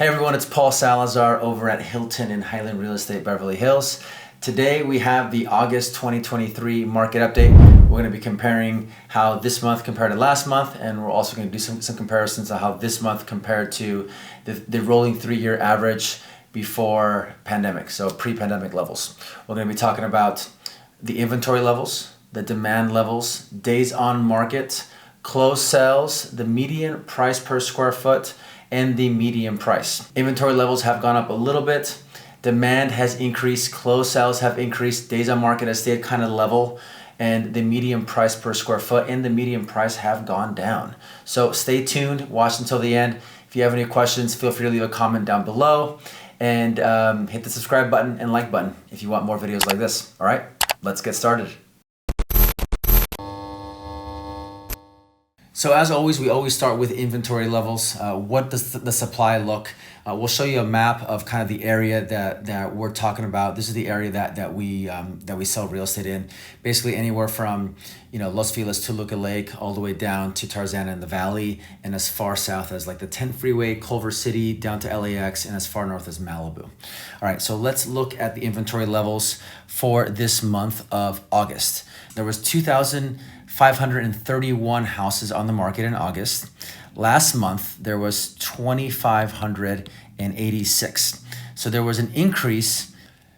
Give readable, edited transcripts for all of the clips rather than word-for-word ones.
Hey everyone, it's Paul Salazar over at Hilton Hyland Real Estate, Beverly Hills. Today we have the August 2023 market update. We're going to be comparing how this month compared to last month, and we're also going to do some comparisons of how this month compared to the rolling 3-year average before pandemic, so pre-pandemic levels. We're going to be talking about the inventory levels, the demand levels, days on market, closed sales, the median price per square foot, and the median price. Inventory levels have gone up a little bit. Demand has increased, closed sales have increased, days on market has stayed kind of level, and the median price per square foot and the median price have gone down. So stay tuned, watch until the end. If you have any questions, feel free to leave a comment down below, and hit the subscribe button and like button if you want more videos like this. All right, let's get started. So as always, we always start with inventory levels. What does the supply look? We'll show you a map of kind of the area that we're talking about. This is the area that we sell real estate in. Basically anywhere from Los Feliz to Toluca Lake all the way down to Tarzana in the Valley, and as far south as like the 10 freeway, Culver City down to LAX, and as far north as Malibu. All right, so let's look at the inventory levels for this month of August. There was 2,531 houses on the market in August. Last month, there was 2,586. So there was an increase.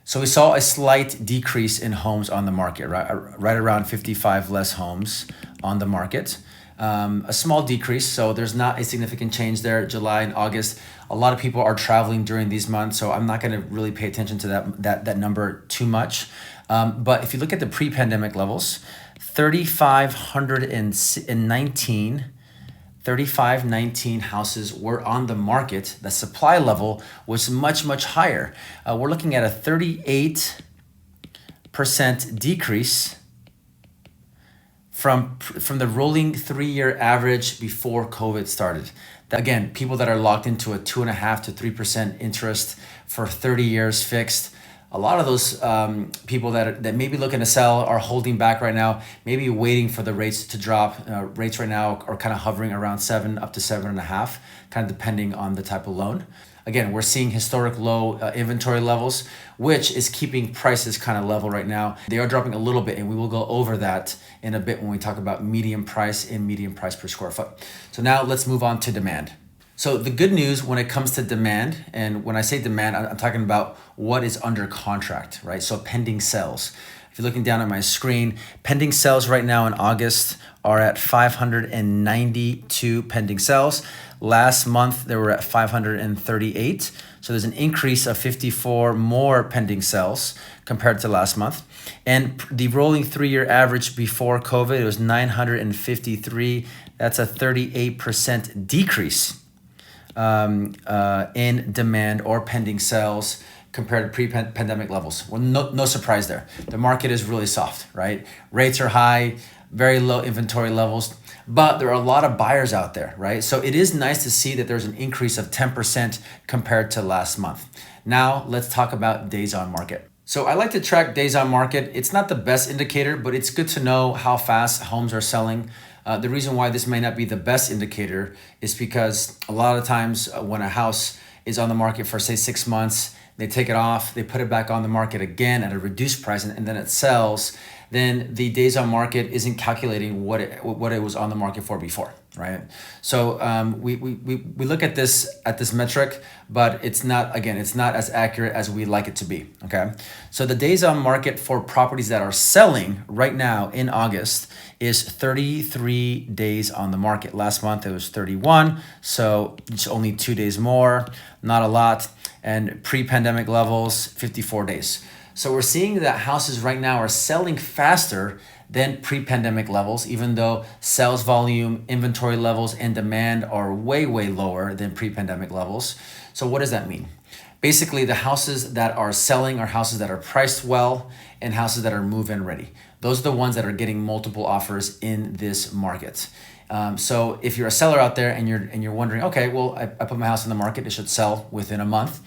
So we saw a slight decrease in homes on the market, right around 55 less homes on the market. A small decrease, so there's not a significant change there. July and August, a lot of people are traveling during these months, so I'm not going to really pay attention to that number too much. But if you look at the pre-pandemic levels, 3,519 houses were on the market. The supply level was much higher. We're looking at a 38% decrease from the rolling 3-year average before COVID started. Again, people that are locked into a 2.5% to 3% interest for 30 years fixed. A lot of those people that may be looking to sell are holding back right now, maybe waiting for the rates to drop. Rates right now are kind of hovering around 7 up to 7.5, kind of depending on the type of loan. Again, we're seeing historic low inventory levels, which is keeping prices kind of level right now. They are dropping a little bit, and we will go over that in a bit when we talk about median price and median price per square foot. So now let's move on to demand. So the good news when it comes to demand, and when I say demand, I'm talking about what is under contract, right? So pending sales. If you're looking down at my screen, pending sales right now in August are at 592 pending sales. Last month, they were at 538. So there's an increase of 54 more pending sales compared to last month. And the rolling 3-year average before COVID, it was 953. That's a 38% decrease in demand or pending sales compared to pre-pandemic levels. Well, no surprise there. The market is really soft, right? Rates are high, very low inventory levels, but there are a lot of buyers out there, right? So it is nice to see that there's an increase of 10% compared to last month. Now let's talk about days on market. So I like to track days on market. It's not the best indicator, but it's good to know how fast homes are selling. The reason why this may not be the best indicator is because a lot of times when a house is on the market for say 6 months, they take it off, they put it back on the market again at a reduced price, and then it sells, then the days on market isn't calculating what it was on the market for before, right? So we look at this metric, but it's not as accurate as we like it to be, okay? So the days on market for properties that are selling right now in August is 33 days on the market. Last month it was 31, so it's only 2 days more, not a lot. And pre-pandemic levels, 54 days. So we're seeing that houses right now are selling faster than pre-pandemic levels, even though sales volume, inventory levels, and demand are way lower than pre-pandemic levels. So what does that mean? Basically, the houses that are selling are houses that are priced well and houses that are move-in ready. Those are the ones that are getting multiple offers in this market. So if you're a seller out there and you're wondering, okay, well, I put my house on the market, it should sell within a month.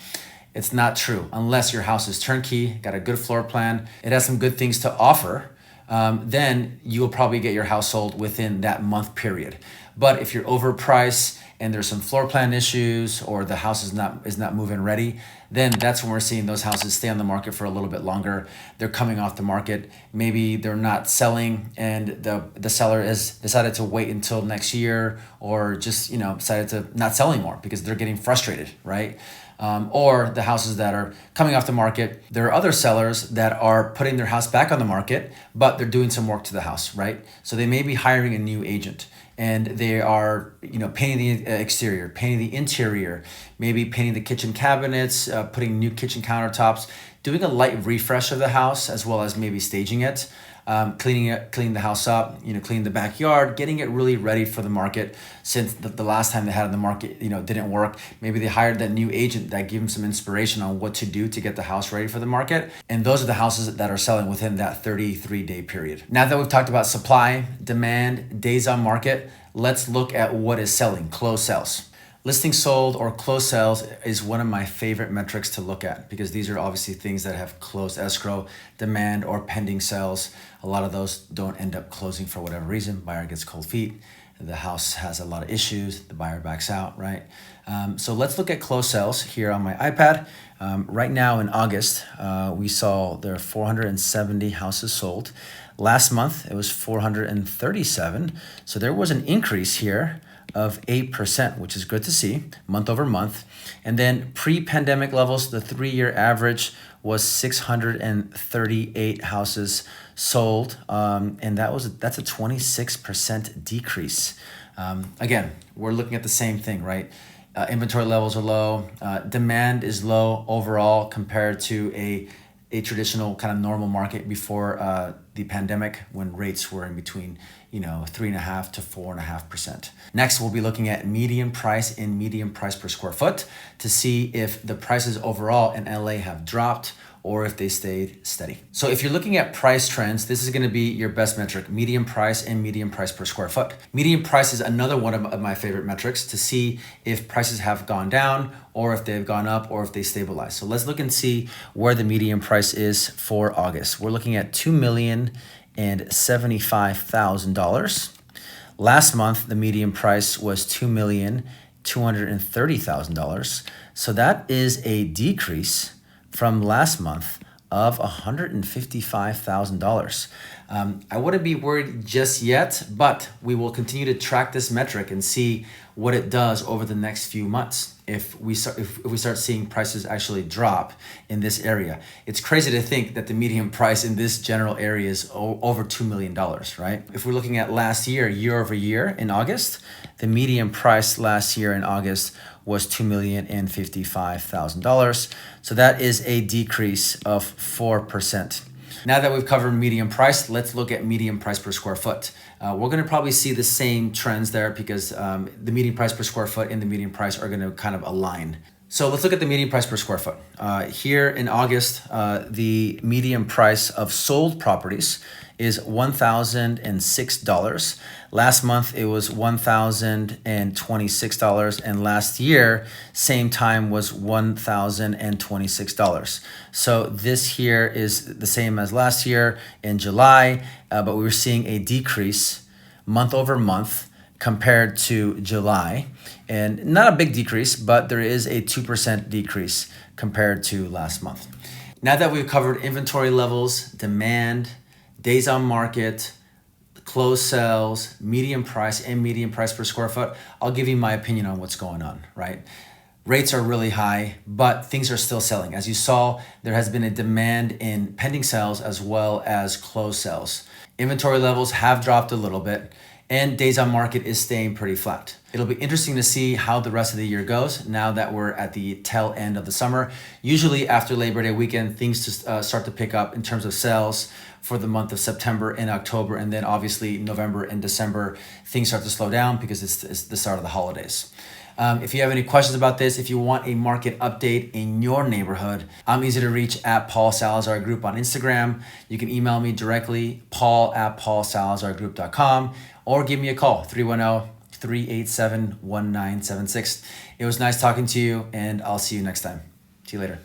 It's not true unless your house is turnkey, got a good floor plan, it has some good things to offer. Then you will probably get your house sold within that month period. But if you're overpriced and there's some floor plan issues, or the house is not move-in ready, then that's when we're seeing those houses stay on the market for a little bit longer. They're coming off the market. Maybe they're not selling, and the seller has decided to wait until next year, or just decided to not sell anymore because they're getting frustrated, right? Or the houses that are coming off the market, there are other sellers that are putting their house back on the market, but they're doing some work to the house, right? So they may be hiring a new agent, and they are painting the exterior, painting the interior, maybe painting the kitchen cabinets, putting new kitchen countertops, doing a light refresh of the house, as well as maybe staging it. Cleaning the house up, cleaning the backyard, getting it really ready for the market, since the last time they had it in the market, didn't work. Maybe they hired that new agent that gave them some inspiration on what to do to get the house ready for the market. And those are the houses that are selling within that 33-day period. Now that we've talked about supply, demand, days on market, let's look at what is selling, closed sales. Listing sold or closed sales is one of my favorite metrics to look at, because these are obviously things that have closed escrow, demand, or pending sales. A lot of those don't end up closing for whatever reason. Buyer gets cold feet. The house has a lot of issues. The buyer backs out, right? So let's look at closed sales here on my iPad. Right now in August, we saw there are 470 houses sold. Last month, it was 437. So there was an increase here of 8%, which is good to see, month over month. And then pre-pandemic levels, the 3-year average was 638 houses sold, and that's a 26% decrease. Again, we're looking at the same thing, right? Inventory levels are low, demand is low overall compared to a traditional kind of normal market before the pandemic, when rates were in between 3.5% to 4.5%. Next, we'll be looking at median price and median price per square foot to see if the prices overall in LA have dropped or if they stayed steady. So if you're looking at price trends, this is going to be your best metric: median price and median price per square foot. Median price is another one of my favorite metrics to see if prices have gone down or if they've gone up or if they stabilize. So let's look and see where the median price is for August. We're looking at $2,075,000. Last month, the median price was $2,230,000. So that is a decrease from last month of $155,000. I wouldn't be worried just yet, but we will continue to track this metric and see what it does over the next few months. If we start seeing prices actually drop in this area. It's crazy to think that the median price in this general area is over $2 million, right? If we're looking at last year over year in August, the median price last year in August was $2,055,000. So that is a decrease of 4%. Now that we've covered median price, let's look at median price per square foot. We're going to probably see the same trends there because the median price per square foot and the median price are going to kind of align. So let's look at the median price per square foot. Here in August, the median price of sold properties is $1,006. Last month, it was $1,026. And last year, same time was $1,026. So this here is the same as last year in July, but we were seeing a decrease month over month compared to July. And not a big decrease, but there is a 2% decrease compared to last month. Now that we've covered inventory levels, demand, days on market, closed sales, median price, and median price per square foot, I'll give you my opinion on what's going on, right? Rates are really high, but things are still selling. As you saw, there has been a demand in pending sales as well as closed sales. Inventory levels have dropped a little bit, and days on market is staying pretty flat. It'll be interesting to see how the rest of the year goes now that we're at the tail end of the summer. Usually after Labor Day weekend, things just start to pick up in terms of sales for the month of September and October, and then obviously November and December, things start to slow down because it's the start of the holidays. If you have any questions about this, if you want a market update in your neighborhood, I'm easy to reach at Paul Salazar Group on Instagram. You can email me directly, paul@paulsalazargroup.com, or give me a call, 310-387-1976. It was nice talking to you, and I'll see you next time. See you later.